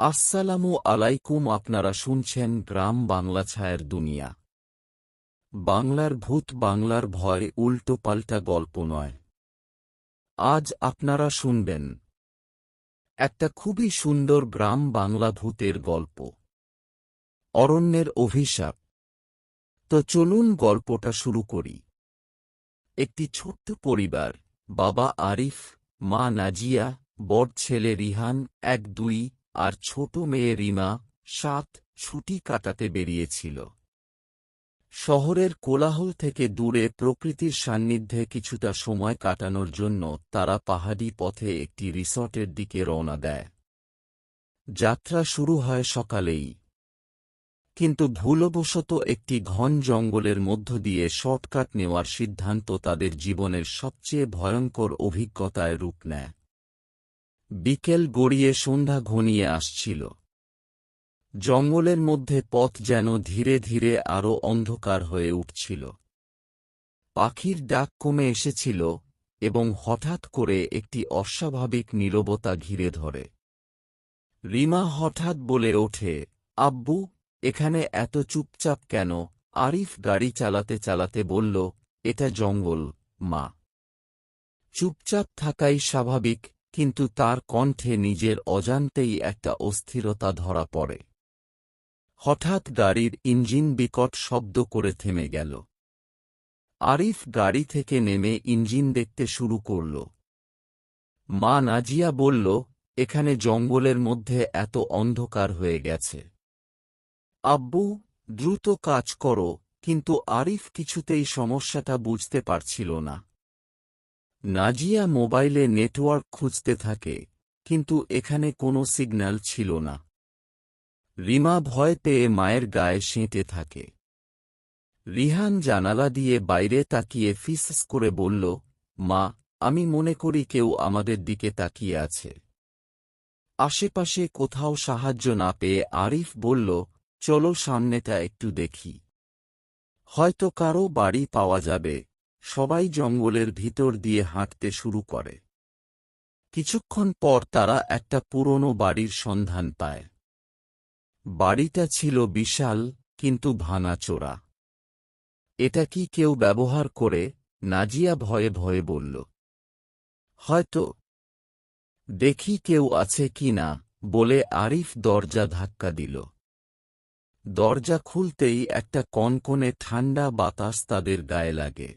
আসসালামু আলাইকুম। আপনারা শুনছেন গ্রাম বাংলা ছায়ার দুনিয়া। বাংলার ভূত, বাংলার ভয়, উল্টো পাল্টা গল্প নয়। আজ আপনারা শুনবেন একটা খুবই সুন্দর গ্রাম বাংলা ভূতের গল্প, অরণ্যের অভিশাপ। তো চলুন গল্পটা শুরু করি। একটি ছোট্ট পরিবার, বাবা আরিফ, মা নাজিয়া, বড় ছেলে রিহান ১-২ আর ছোট মেয়ে রিমা ৭ ছুটি কাটাতে বেরিয়েছিল। শহরের কোলাহল থেকে দূরে প্রকৃতির সান্নিধ্যে কিছুটা সময় কাটানোর জন্য তারা পাহাড়ি পথে একটি রিসর্টের দিকে রওনা দেয়। যাত্রা শুরু হয় সকালেই, কিন্তু ভুলবশত একটি ঘন জঙ্গলের মধ্য দিয়ে শর্টকাট নেওয়ার সিদ্ধান্ত তাদের জীবনের সবচেয়ে ভয়ঙ্কর অভিজ্ঞতায় রূপ নেয়। বিকেল গড়িয়ে সন্ধ্যা ঘনিয়ে আসছিল। জঙ্গলের মধ্যে পথ যেন ধীরে ধীরে আরও অন্ধকার হয়ে উঠছিল। পাখির ডাক কমে এসেছিল এবং হঠাৎ করে একটি অস্বাভাবিক নীরবতা ঘিরে ধরে। রিমা হঠাৎ বলে ওঠে, আব্বু, এখানে এত চুপচাপ কেন? আরিফ গাড়ি চালাতে চালাতে বলল, এটা জঙ্গল, মা। চুপচাপ থাকাই স্বাভাবিক, কিন্তু তার কণ্ঠে নিজের অজান্তেই একটা অস্থিরতা ধরা পড়ে। হঠাৎ গাড়ির ইঞ্জিন বিকট শব্দ করে থেমে গেল। আরিফ গাড়ি থেকে নেমে ইঞ্জিন দেখতে শুরু করল। মা নাজিয়া বলল, এখানে জঙ্গলের মধ্যে এত অন্ধকার হয়ে গেছে। আব্বু, দ্রুত কাজ করো। কিন্তু আরিফ কিছুতেই সমস্যাটা বুঝতে পারছিল না। নাজিয়া মোবাইলে নেটওয়ার্ক খুঁজতে থাকে, কিন্তু এখানে কোনো সিগন্যাল ছিল না। রিমা ভয় পেয়ে মায়ের গায়ে সেঁটে থাকে। রিহান জানালা দিয়ে বাইরে তাকিয়ে ফিসফিস করে বলল, মা, আমি মনে করি কেউ আমাদের দিকে তাকিয়ে আছে। আশেপাশে কোথাও সাহায্য না পেয়ে আরিফ বলল, চলো সামনেটা একটু দেখি। হয়তো কারো বাড়ি পাওয়া যাবে। সবাই জঙ্গলের ভিতর দিয়ে হাঁটতে শুরু করে। কিছুক্ষণ পর তারা একটা পুরনো বাড়ির সন্ধান পায়। বাড়িটা ছিল বিশাল, কিন্তু ভাঙাচোরা। এটা কি কেউ ব্যবহার করে? নাজিয়া ভয়ে ভয়ে বলল। হয়তো। দেখি কেউ আছে কি না, বলে আরিফ দরজা ধাক্কা দিল। দরজা খুলতেই একটা কনকনে ঠান্ডা বাতাস তাদের গায়ে লাগে।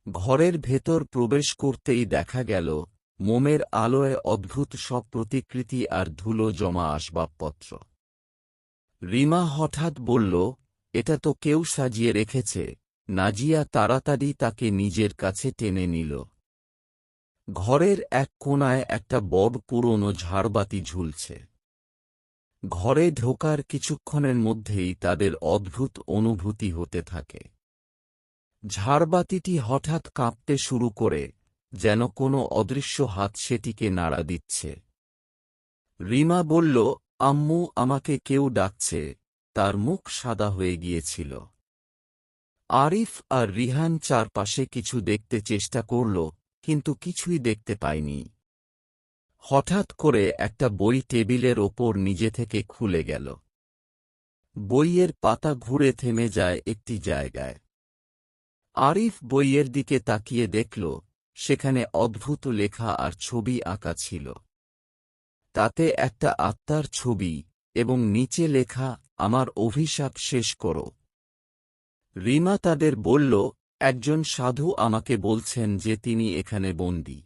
ঘরের ভেতর প্রবেশ করতেই দেখা গেল মোমের আলোয় অদ্ভুত সব প্রতিকৃতি আর ধুলো জমা আসবাবপত্র। রিমা হঠাৎ বলল, এটা তো কেউ সাজিয়ে রেখেছে। নাজিয়া তাড়াতাড়ি তাকে নিজের কাছে টেনে নিল। ঘরের এক কোণায় একটা বড় পুরনো ঝাড়বাতি ঝুলছে। ঘরে ঢোকার কিছুক্ষণের মধ্যেই তাদের অদ্ভুত অনুভূতি হতে থাকে। ঝাড়বাতিটি হঠাৎ কাঁপতে শুরু করে, যেন কোনো অদৃশ্য হাত সেটিকে নাড়া দিচ্ছে। রিমা বলল, আম্মু, আমাকে কেউ ডাকছে। তার মুখ সাদা হয়ে গিয়েছিল। আরিফ আর রিহান চারপাশে কিছু দেখতে চেষ্টা করল, কিন্তু কিছুই দেখতে পায়নি। হঠাৎ করে একটা বই টেবিলের ওপর নিজে থেকে খুলে গেল। বইয়ের পাতা ঘুরে থেমে যায় একটি জায়গায়। আরিফ বইয়ের দিকে তাকিয়ে দেখল, সেখানে অদ্ভুত লেখা আর ছবি আঁকা ছিল। তাতে একটা আত্মার ছবি, এবং নিচে লেখা, আমার অভিশাপ শেষ করো। রিমা তাদের বলল, একজন সাধু আমাকে বলছেন যে তিনি এখানে বন্দী।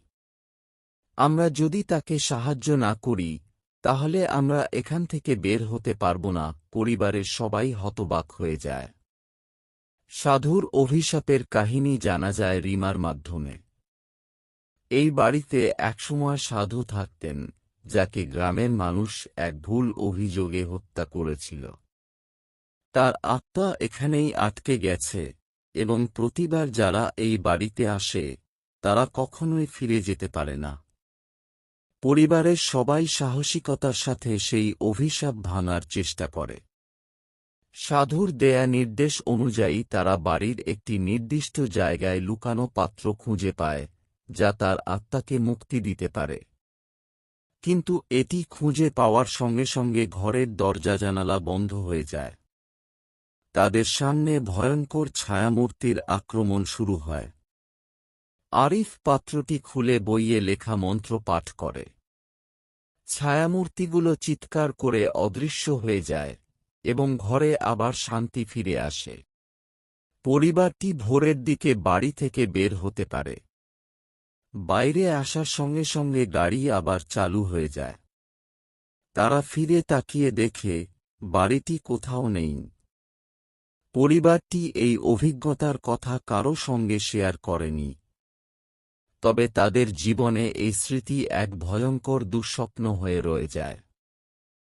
আমরা যদি তাকে সাহায্য না করি, তাহলে আমরা এখান থেকে বের হতে পারব না। পরিবারের সবাই হতবাক হয়ে যায়। সাধুর অভিশাপের কাহিনী জানা যায় রিমার মাধ্যমে। এই বাড়িতে একসময় সাধু থাকতেন, যাকে গ্রামের মানুষ এক ভুল অভিযোগে হত্যা করেছিল। তার আত্মা এখানেই আটকে গেছে, এবং প্রতিবার যারা এই বাড়িতে আসে, তারা কখনোই ফিরে যেতে পারে না। পরিবারের সবাই সাহসিকতার সাথে সেই অভিশাপ ভাঙার চেষ্টা করে। সাধুর দেয়া নির্দেশ অনুযায়ী তারা বাড়ির একটি নির্দিষ্ট জায়গায় লুকানো পাত্র খুঁজে পায়, যা তার আত্মাকে মুক্তি দিতে পারে। কিন্তু এটি খুঁজে পাওয়ার সঙ্গে সঙ্গে ঘরের দরজা জানালা বন্ধ হয়ে যায়। তাদের সামনে ভয়ঙ্কর ছায়ামূর্তির আক্রমণ শুরু হয়। আরিফ পাত্রটি খুলে বইয়ে লেখা মন্ত্র পাঠ করে। ছায়ামূর্তিগুলো চিৎকার করে অদৃশ্য হয়ে যায় এবং ঘরে আবার শান্তি ফিরে আসে। পরিবারটি ভোরের দিকে বাড়ি থেকে বের হতে পারে। বাইরে আসার সঙ্গে সঙ্গে গাড়ি আবার চালু হয়ে যায়। তারা ফিরে তাকিয়ে দেখে বাড়িটি কোথাও নেই। পরিবারটি এই অভিজ্ঞতার কথা কারও সঙ্গে শেয়ার করেনি। তবে তাদের জীবনে এই স্মৃতি এক ভয়ঙ্কর দুঃস্বপ্ন হয়ে রয়ে যায়।